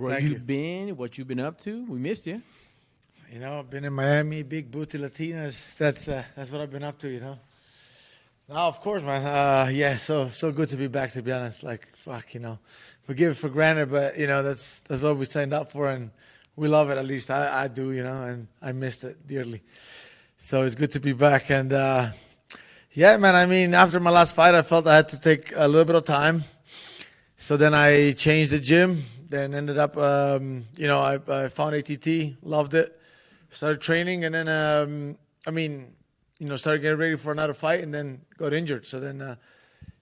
Where you been? What you been up to? We missed you. You know, I've been in Miami, big booty Latinas. That's what I've been up to, you know. Now, of course, man. So good to be back, to be honest. Like, fuck, you know. We give it for granted, but, you know, that's what we signed up for, and we love it, at least. I do, you know, and I missed it dearly. So it's good to be back. And, yeah, man, I mean, after my last fight, I felt I had to take a little bit of time. So then I changed the gym, then ended up, you know, I found ATT, loved it, started training, and then, you know, started getting ready for another fight, and then got injured. So then,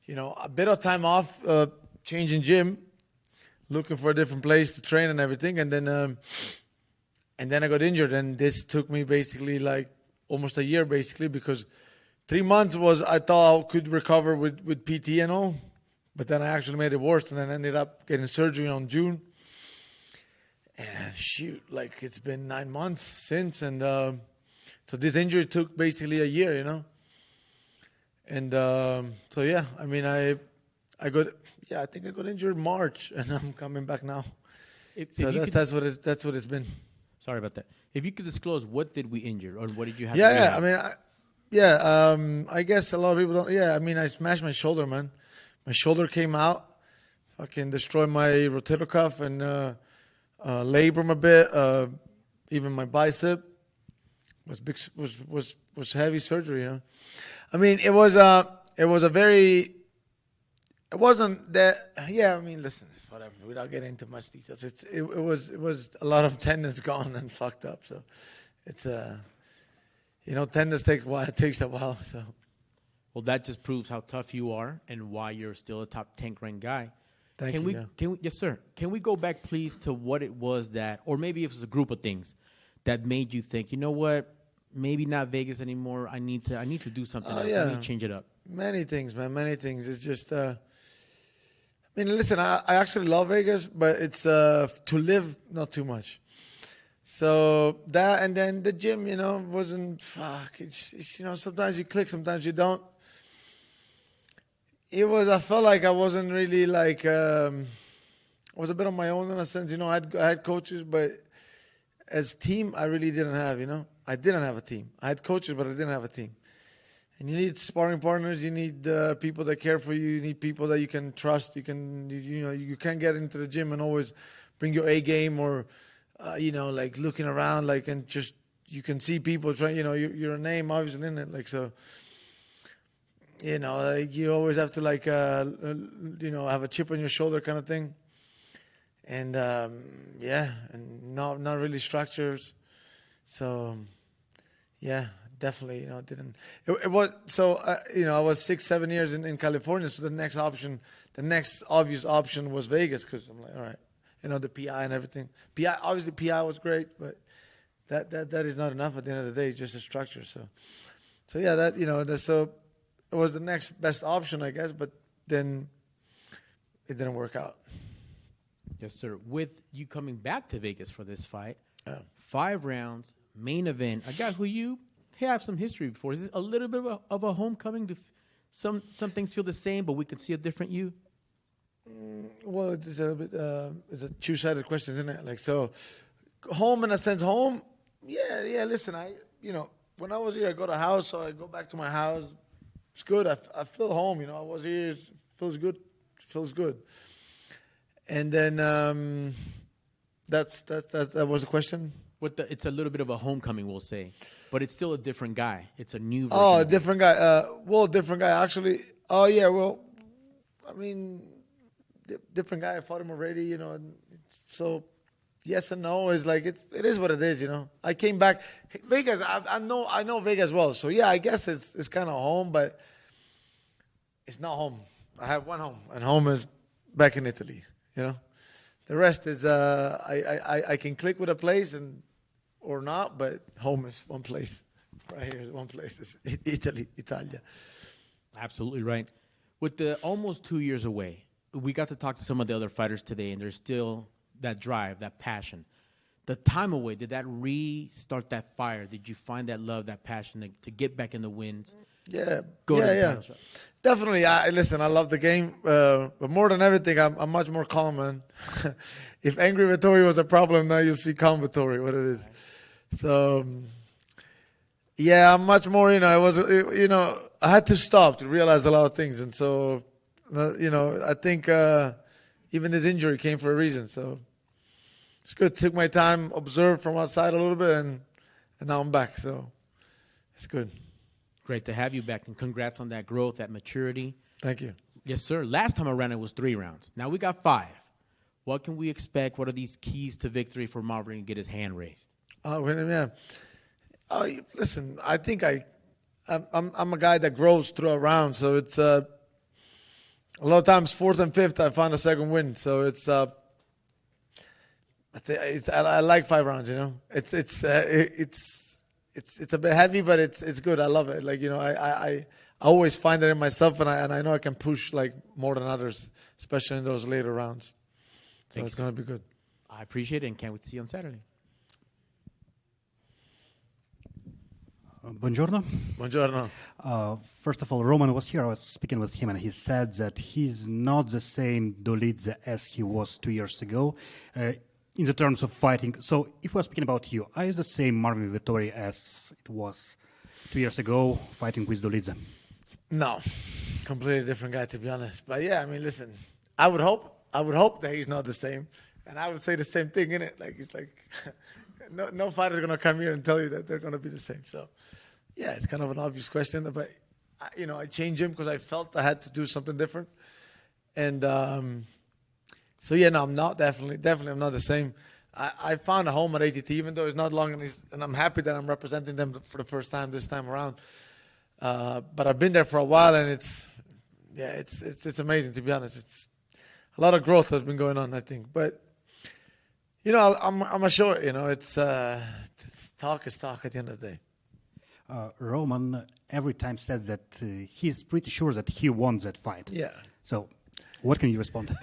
you know, a bit of time off, changing gym, looking for a different place to train and everything, and then I got injured, and this took me basically like almost a year, basically, because 3 months was I thought I could recover with PT and all. But then I actually made it worse, and then ended up getting surgery on June. And shoot, like it's been 9 months since. And so this injury took basically a year, you know. And so, yeah, I mean, I think I got injured in March, and I'm coming back now. That's what it's been. Sorry about that. If you could disclose, what did we injure, or what did you have? I guess a lot of people don't. Yeah, I mean, I smashed my shoulder, man. My shoulder came out, fucking destroyed my rotator cuff and labrum a bit. Even my bicep was heavy surgery. You know, I mean, it wasn't that. Yeah, I mean, listen, whatever. Without getting into much details, it was a lot of tendons gone and fucked up. So it's you know, tendons takes a while. So. Well, that just proves how tough you are and why you're still a top 10 ranked guy. Thank you. Can we, yes, sir. Can we go back, please, to what it was that, or maybe it was a group of things that made you think, you know what, maybe not Vegas anymore. I need to do something else. Yeah. I need to change it up. Many things, man. Many things. It's just, I mean, listen, I actually love Vegas, but it's to live, not too much. So that, and then the gym, you know, wasn't, it's you know, sometimes you click, sometimes you don't. I felt like I wasn't really like, I was a bit on my own in a sense, you know, I had coaches, but as team, I really didn't have, you know, I didn't have a team. I had coaches, but I didn't have a team. And you need sparring partners, you need people that care for you, you need people that you can trust, you can't get into the gym and always bring your A game or, you know, like looking around, like, and just, you can see people trying, you know, you're a name obviously in it, like, so. You know, like you always have to like, you know, have a chip on your shoulder kind of thing. And, yeah, and not really structures. So, yeah, definitely, you know, didn't. It was, so, you know, I was 6-7 years in California. So the next obvious option was Vegas, because I'm like, all right, you know, the PI and everything. Obviously PI was great, but that is not enough at the end of the day, it's just a structure. So yeah, that, you know, so. It was the next best option, I guess, but then it didn't work out. Yes, sir. With you coming back to Vegas for this fight, 5 rounds, main event, a guy who you have some history before. Is this a little bit of a homecoming? Some things feel the same, but we can see a different you? Well, it's a two-sided question, isn't it? Like, so, home in a sense, home, yeah, listen, you know, when I was here, I got a house, so I go back to my house. It's good. I feel home. You know, I was here. It feels good. And then that was the question. It's a little bit of a homecoming, we'll say, but it's still a different guy. It's a new version. Oh, a different guy. Different guy actually. Oh yeah. Well, I mean, different guy. I fought him already. You know, so. Yes and no is like it is what it is, you know. I came back Vegas. I know Vegas well, so yeah, I guess it's kind of home, but it's not home. I have one home, and home is back in Italy. You know, the rest is I can click with a place or not, but home is one place. Right here is one place. It's Italy, Italia. Absolutely right. With the almost 2 years away, we got to talk to some of the other fighters today, and there's still that drive, that passion. The time away, did that restart that fire? Did you find that love, that passion to get back in the wins? go to the title shot? Definitely. Listen, I love the game, but more than everything, I'm much more calm, man. If angry Vettori was a problem, now you'll see calm Vettori, what it is. So, yeah, I'm much more, I had to stop to realize a lot of things. And so, I think even this injury came for a reason. So, it's good. Took my time, observed from outside a little bit, and now I'm back. So, it's good. Great to have you back, and congrats on that growth, that maturity. Thank you. Yes, sir. Last time around, it was 3 rounds. Now we got 5. What can we expect? What are these keys to victory for Marvin to get his hand raised? Listen, I think I'm a guy that grows through a round, so it's a lot of times 4th and 5th I find a second win. So I like 5 rounds. It's a bit heavy, but it's good. I love it. I always find it in myself, and I know I can push more than others, especially in those later rounds. So it's going to be good. I appreciate it, and can't wait to see you on Saturday. Buongiorno. Buongiorno. First of all, Roman was here. I was speaking with him, and he said that he's not the same Dolidze as he was 2 years ago in the terms of fighting. So if we're speaking about you, are you the same Marvin Vettori as it was 2 years ago fighting with Dolidze? No, completely different guy, to be honest. But yeah, listen, I would hope that he's not the same. And I would say the same thing, innit? No fighter's going to come here and tell you that they're going to be the same. So, yeah, it's kind of an obvious question. But, I changed him because I felt I had to do something different. And so, yeah, no, I'm not definitely I'm not the same. I found a home at ATT, even though it's not long. And I'm happy that I'm representing them for the first time this time around. But I've been there for a while, and it's amazing, to be honest. It's a lot of growth has been going on, I think. But, I'm a show it. It's talk is talk at the end of the day. Roman every time says that he's pretty sure that he won that fight. Yeah. So, what can you respond?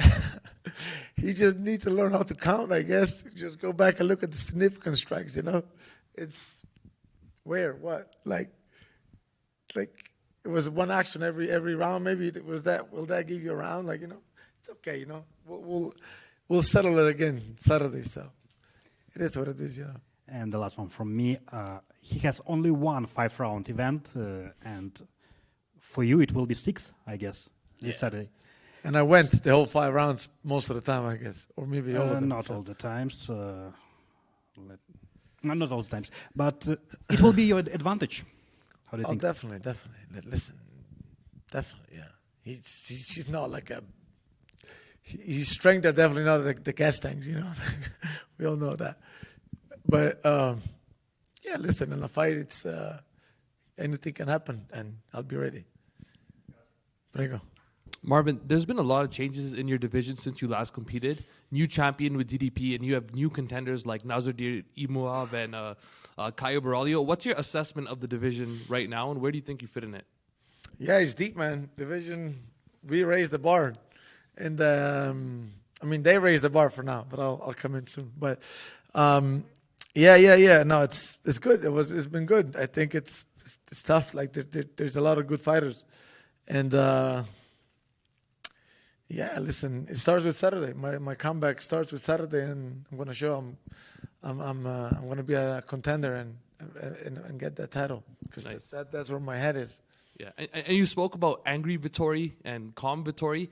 He just needs to learn how to count, I guess. Just go back and look at the significant strikes. It's where, what, it was one action every round. Maybe it was that. Will that give you a round? It's okay. We'll settle it again Saturday. So it is what it is. And the last one from me. He has only one 5-round event, and for you it will be 6, I guess, this Saturday. And I went the whole 5 rounds most of the time, I guess, or maybe all of them. Not all the times. Not all the times, but it will be your advantage. How do you think? Definitely. Listen, definitely, yeah. He's not like a. His strength are definitely not the gas tanks, We all know that. But yeah, listen, in a fight, it's anything can happen, and I'll be ready. Prego. Marvin, there's been a lot of changes in your division since you last competed. New champion with DDP, and you have new contenders like Nasruddin Imavov and Caio Borralho. What's your assessment of the division right now, and where do you think you fit in it? Yeah, it's deep, man. Division, we raised the bar. And, they raised the bar for now, but I'll come in soon. But, yeah. No, it's good. It's been good. I think it's tough. There's a lot of good fighters. And, yeah, listen, it starts with Saturday. My comeback starts with Saturday, and I'm going to show I'm going to be a contender and get that title, because nice. that's where my head is. Yeah, and you spoke about angry Vettori and calm Vettori.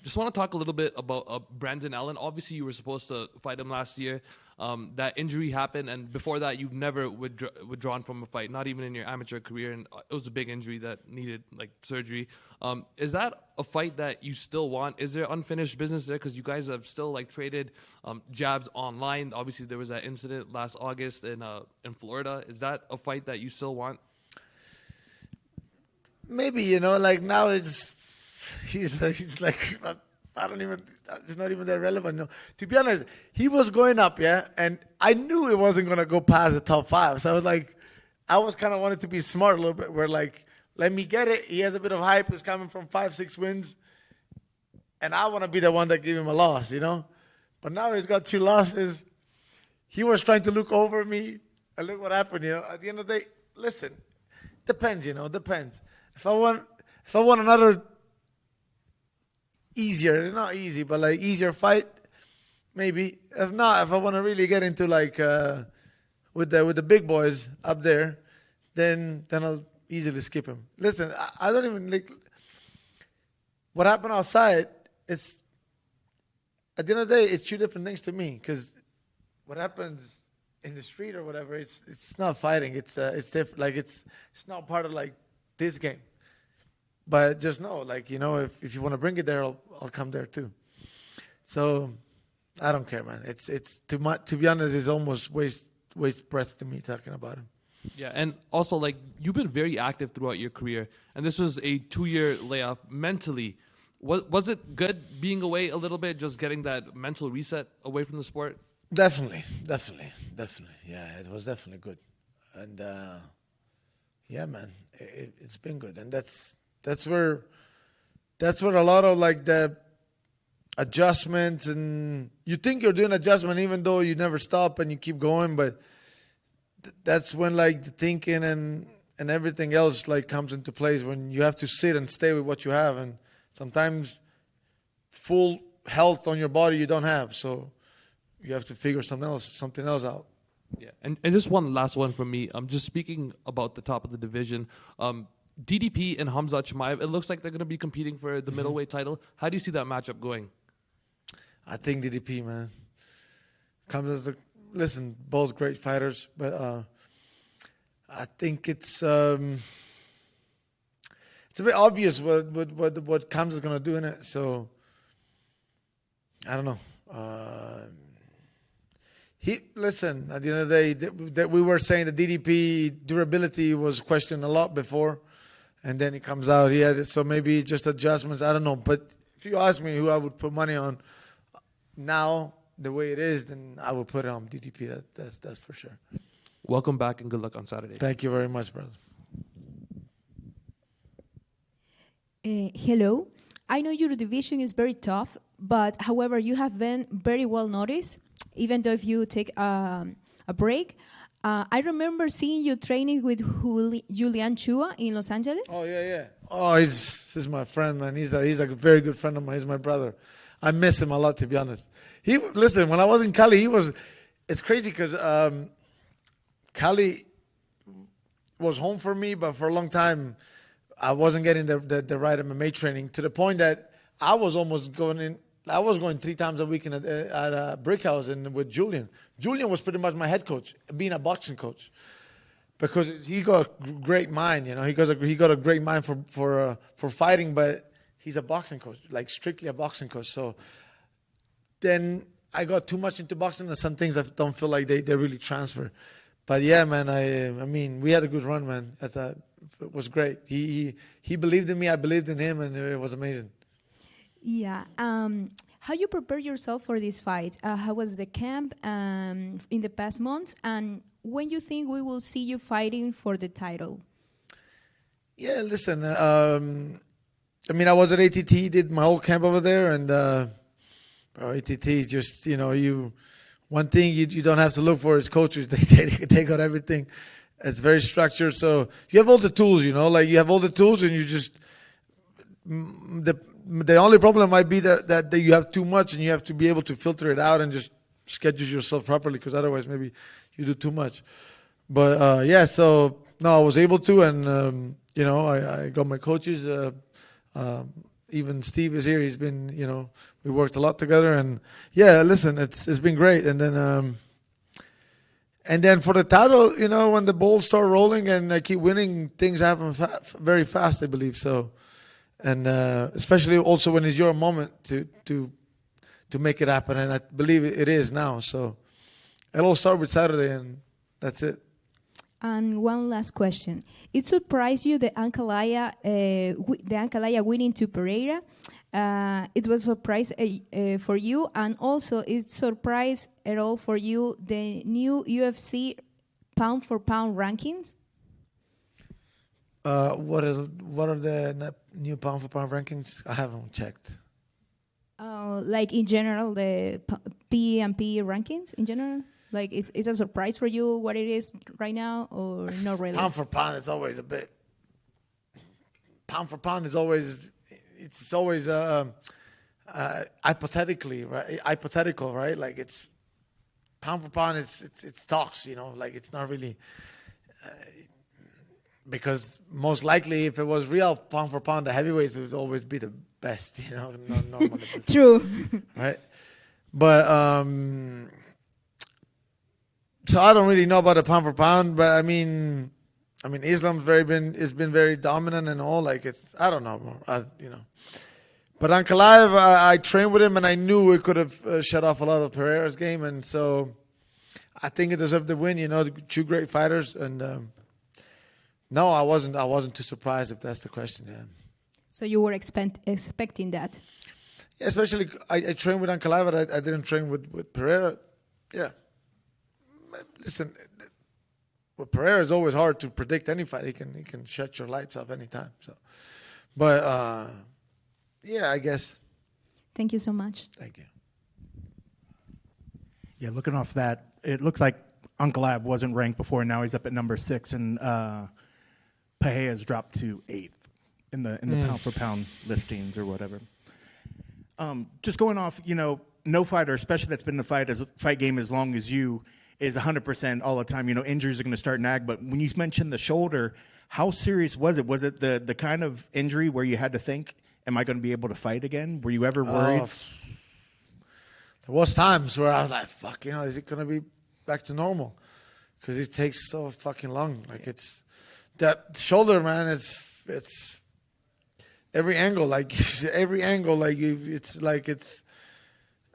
Just want to talk a little bit about Brandon Allen. Obviously, you were supposed to fight him last year. That injury happened, and before that, you've never withdrawn from a fight, not even in your amateur career, and it was a big injury that needed surgery. Is that a fight that you still want? Is there unfinished business there? Because you guys have still traded jabs online. Obviously, there was that incident last August in Florida. Is that a fight that you still want? Maybe, now he's I don't even, it's not even that relevant. No. To be honest, he was going up, yeah, and I knew it wasn't going to go past the top 5. So I was kind of wanted to be smart a little bit, where let me get it. He has a bit of hype. He's coming from 5-6 wins, and I want to be the one that give him a loss, But now he's got 2 losses. He was trying to look over me, and look what happened, At the end of the day, listen, Depends, you know. Depends. If I want another easier, not easy, but like easier fight, maybe. If not, if I want to really get into like with the big boys up there, then I'll easily skip him. Listen, I don't even like what happened outside. It's at the end of the day, it's two different things to me. Because what happens in the street or whatever, it's not fighting. It's different. Like it's not part of like this game. But just know, like, you know, if you want to bring it there, I'll come there too. So I don't care, man. It's too much. To be honest, it's almost waste breath to me talking about him. Yeah, and also, like, you've been very active throughout your career, and this was a 2-year layoff mentally. Was it good being away a little bit, just getting that mental reset away from the sport? Definitely. Yeah, it was definitely good. And, yeah, man, it's been good. And that's where a lot of, like, the adjustments, and you think you're doing adjustment even though you never stop and you keep going, but that's when, like, the thinking and everything else, like, comes into place, when you have to sit and stay with what you have. And sometimes full health on your body you don't have, so you have to figure something else out. Yeah, and just one last one from me. I'm just speaking about the top of the division. DDP and Khamzat Chimaev, it looks like they're going to be competing for the middleweight title. How do you see that matchup going? I think DDP, man. Listen, both great fighters, but I think it's a bit obvious what Khamzat's going to do in it. So I don't know. Listen, at the end of the day, that we were saying the DDP durability was questioned a lot before, and then it comes out. So maybe just adjustments. I don't know. But if you ask me who I would put money on now, the way it is, then I would put it on DDP. That's for sure. Welcome back and good luck on Saturday. Thank you very much, brother. Hello. I know your division is very tough, but however, you have been very well noticed, even though if you take a break. I remember seeing you training with Julian Chua in Los Angeles. Oh, yeah. Oh, he's my friend, man. He's a very good friend of mine. He's my brother. I miss him a lot, to be honest. Listen, when I was in Cali, it's crazy because Cali was home for me, but for a long time, I wasn't getting the right MMA training, to the point that I was almost going in. I was going 3 times a week at a brick house with Julian. Julian was pretty much my head coach, being a boxing coach, because he got a great mind. You know, he got a great mind for fighting, but he's a boxing coach, like strictly a boxing coach. So then I got too much into boxing, and some things I don't feel like they really transfer. But yeah, man, I mean, we had a good run, man. It was great. He believed in me, I believed in him, and it was amazing. Yeah. How you prepare yourself for this fight? How was the camp in the past months? And when you think we will see you fighting for the title? Yeah, listen. I mean, I was at ATT, did my whole camp over there, and ATT just, you know, one thing you don't have to look for is coaches. They got everything. It's very structured, so you have all the tools, you know, like you have all the tools, and you just the only problem might be that you have too much, and you have to be able to filter it out and just schedule yourself properly, because otherwise maybe you do too much. But yeah, so no, I was able to, and you know, I got my coaches. Even Steve is here. He's been, you know, we worked a lot together, and yeah, listen, it's been great. And then for the title, you know, when the balls start rolling and I keep winning, things happen very fast, I believe. So, and especially also when it's your moment to make it happen, and I believe it is now. So it'll all start with Saturday, and that's it. And one last question. It surprised you the Ancalaya winning to Pereira. It was a surprise for you, and also it surprised at all for you the new UFC pound for pound rankings. What are the new pound for pound rankings? I haven't checked. Like in general, the P and P rankings in general. Like, is a surprise for you what it is right now, or not really? Pound for pound, it's always a bit. Pound for pound is always, it's always hypothetically, right? Hypothetical, right? Like it's pound for pound. It's talks, you know. Like it's not really because most likely, if it was real pound for pound, the heavyweights would always be the best, you know. Normally, True. right? But so I don't really know about the pound for pound, but I mean, Islam's has been very dominant and all. Like it's, I don't know, you know. But Ankalaev, I trained with him, and I knew we could have shut off a lot of Pereira's game, and so I think it deserved the win. You know, two great fighters, and no, I wasn't too surprised if that's the question. Yeah. So you were expecting that? Yeah, especially I trained with Ankalaev, but I didn't train with Pereira. Yeah. Listen, with Pereira, it's always hard to predict any fight. He can shut your lights off anytime. So, but yeah, I guess. Thank you so much. Thank you. Yeah, looking off that, it looks like Ankalaev wasn't ranked before. Now he's up at number 6, and Pereira's dropped to 8th in the pound for pound listings or whatever. Just going off, you know, no fighter, especially that's been in the fight game as long as you, is 100% all the time. You know, injuries are going to start nag. But when you mentioned the shoulder, how serious was it? Was it the kind of injury where you had to think, am I going to be able to fight again? Were you ever worried? There was times where I was like, fuck, you know, is it going to be back to normal? Because it takes so fucking long. Like it's that shoulder, man. It's every angle, like every angle, like it's.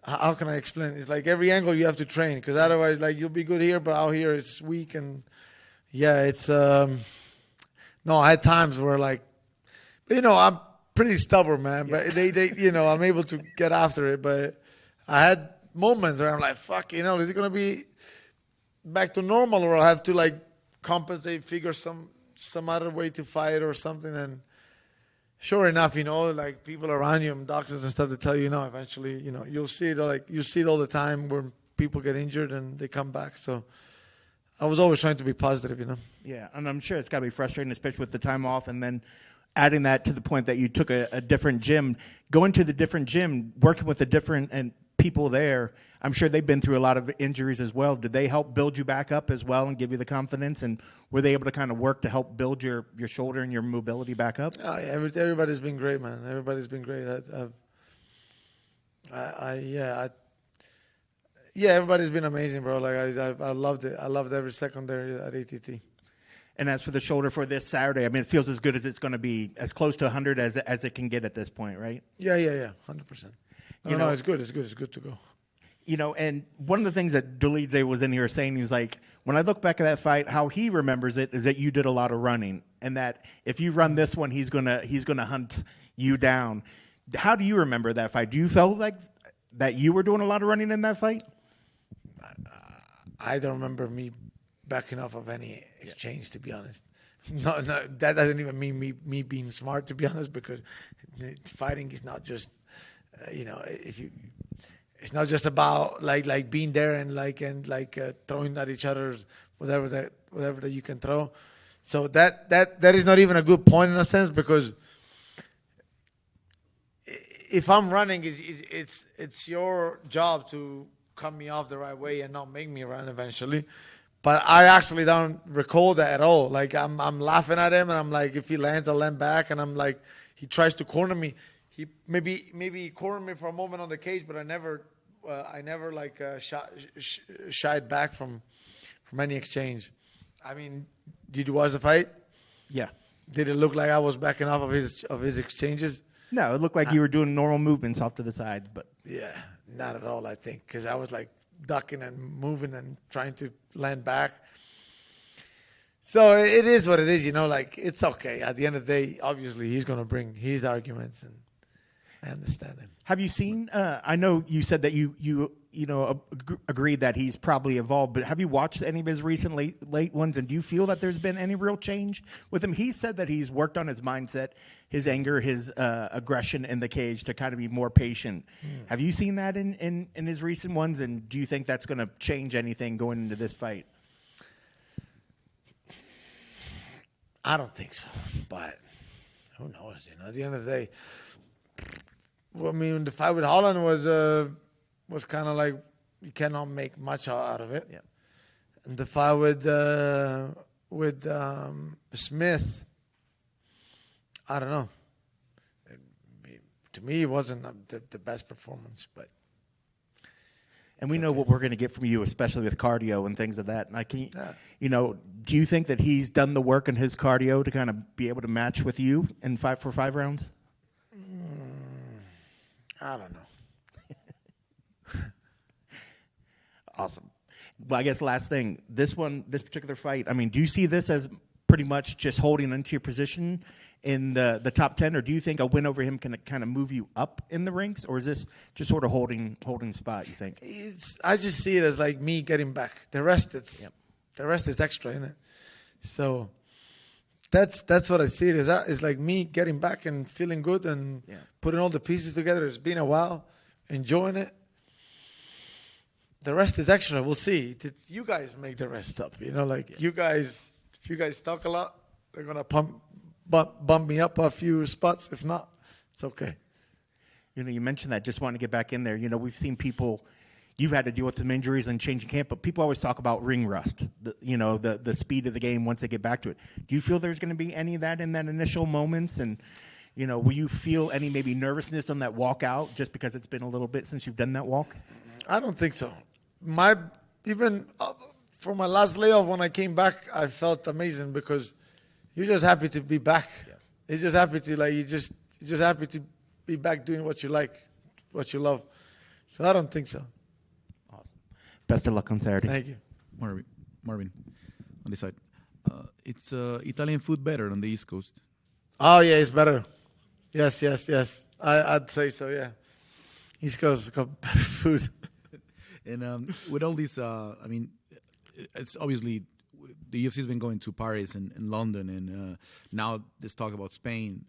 How can I explain? It's like every angle you have to train, because otherwise, like you'll be good here, but out here it's weak, and yeah, it's no. I had times where like, you know, I'm pretty stubborn, man. But they, you know, I'm able to get after it. But I had moments where I'm like, fuck, you know, is it gonna be back to normal, or I'll have to like compensate, figure some other way to fight or something? And sure enough, you know, like people around you and doctors and stuff to tell you, no, eventually, you know, you'll see it. Like you see it all the time where people get injured and they come back. So I was always trying to be positive, you know. Yeah, and I'm sure it's got to be frustrating, especially with the time off, and then adding that to the point that you took a different gym, going to the different gym, working with the different and people there. I'm sure they've been through a lot of injuries as well. Did they help build you back up as well and give you the confidence? And were they able to kind of work to help build your shoulder and your mobility back up? Oh, yeah, everybody's been great, man. Everybody's been great. Everybody's been amazing, bro. Like I loved it. I loved every second there at ATT. And as for the shoulder for this Saturday, I mean, it feels as good as it's going to be, as close to 100 as it can get at this point, right? Yeah, 100%. No, it's good. It's good to go. You know, and one of the things that Dolidze was in here saying, he was like, when I look back at that fight, how he remembers it is that you did a lot of running, and that if you run this one, he's gonna hunt you down. How do you remember that fight? Do you feel like that you were doing a lot of running in that fight? I don't remember me backing off of any exchange, to be honest. No, that doesn't even mean me being smart, to be honest, because fighting is not just, you know, it's not just about like being there and throwing at each other's whatever that you can throw. So that is not even a good point in a sense, because if I'm running, it's your job to cut me off the right way and not make me run eventually. But I actually don't recall that at all. Like I'm laughing at him, and I'm like, if he lands, I'll land back, and I'm like, he tries to corner me. He maybe cornered me for a moment on the cage, but I never shied back from any exchange. I mean, did you watch the fight? Yeah. Did it look like I was backing off of his exchanges? No, it looked like you were doing normal movements off to the side, but yeah, not at all. I think because I was like ducking and moving and trying to land back. So it is what it is, you know. Like it's okay. At the end of the day, obviously he's going to bring his arguments, and I understand him. Have you seen? I know you said that you agreed that he's probably evolved, but have you watched any of his recent late ones, and do you feel that there's been any real change with him? He said that he's worked on his mindset, his anger, his aggression in the cage to kind of be more patient. Have you seen that in his recent ones, and do you think that's going to change anything going into this fight? I don't think so, but who knows? At the end of the day, well, I mean, the fight with Holland was kind of like you cannot make much out of it. Yeah. And the fight with Smith, I don't know. To me, it wasn't the best performance, but. And we know what we're going to get from you, especially with cardio and things of that. And do you think that he's done the work in his cardio to kind of be able to match with you in 5 rounds? I don't know. Awesome. Well, I guess last thing, this particular fight, I mean, do you see this as pretty much just holding into your position in the top 10, or do you think a win over him can kind of move you up in the ranks, or is this just sort of holding spot, you think? I just see it as like me getting back. The rest is extra, isn't it? So that's what I see it as. It's like me getting back and feeling good and putting all the pieces together. It's been a while, enjoying it. The rest is extra. We'll see. You guys make the rest up. You guys, if you guys talk a lot, they're going to bump me up a few spots. If not, it's okay. You mentioned that. Just wanted to get back in there. We've seen people. You've had to deal with some injuries and changing camp, but people always talk about ring rust. The speed of the game once they get back to it. Do you feel there's going to be any of that in that initial moments? And will you feel any maybe nervousness on that walk out just because it's been a little bit since you've done that walk? I don't think so. For my last layoff when I came back, I felt amazing because you're just happy to be back. Yeah. You're just happy to you're just happy to be back doing what you like, what you love. So I don't think so. Awesome. Best of luck on Saturday. Thank you, Marvin. On this side, it's Italian food better on the East Coast. Oh yeah, it's better. Yes. I'd say so. Yeah, East Coast got better food. And with all this, it's obviously the UFC has been going to Paris and London, and now there's talk about Spain.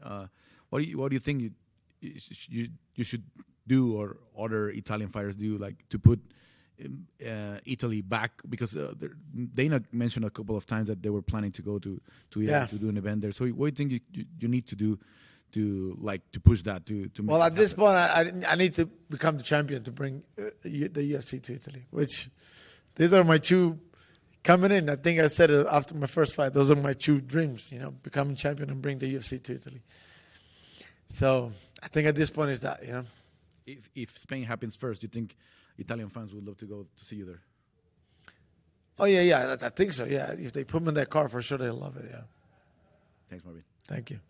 What do you think you should do, or other Italian fighters do, like to put Italy back? Because Dana mentioned a couple of times that they were planning to go to Italy to do an event there. So what do you think you need to do to push that to well, at this point, I need to become the champion to bring the UFC to Italy, which these are my two coming in. I think I said it after my first fight. Those are my two dreams, becoming champion and bring the UFC to Italy. So I think at this point is that, If Spain happens first, do you think Italian fans would love to go to see you there? Oh, yeah, I think so, yeah. If they put me in that car, for sure they'll love it, yeah. Thanks, Marvin. Thank you.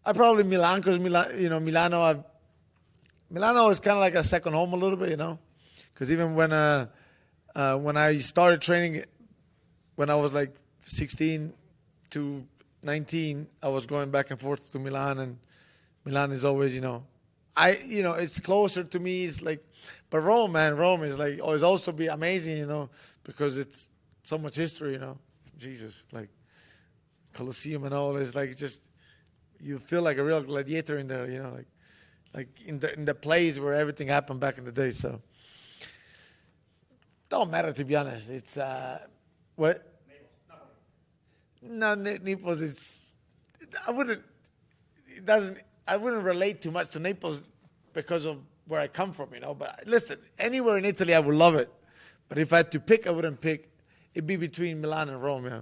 I probably Milan, because Milano is kind of like a second home a little bit, because even when I started training, when I was like 16 to 19, I was going back and forth to Milan, and Milan is always, it's closer to me. It's like, but Rome is like always also be amazing, because it's so much history, Jesus, like Colosseum and all is like just you feel like a real gladiator in there, like in the place where everything happened back in the day. So don't matter, to be honest. It's what? No, Naples. I wouldn't relate too much to Naples because of where I come from, But listen, anywhere in Italy, I would love it. But if I had to pick, I wouldn't pick. It'd be between Milan and Rome, yeah.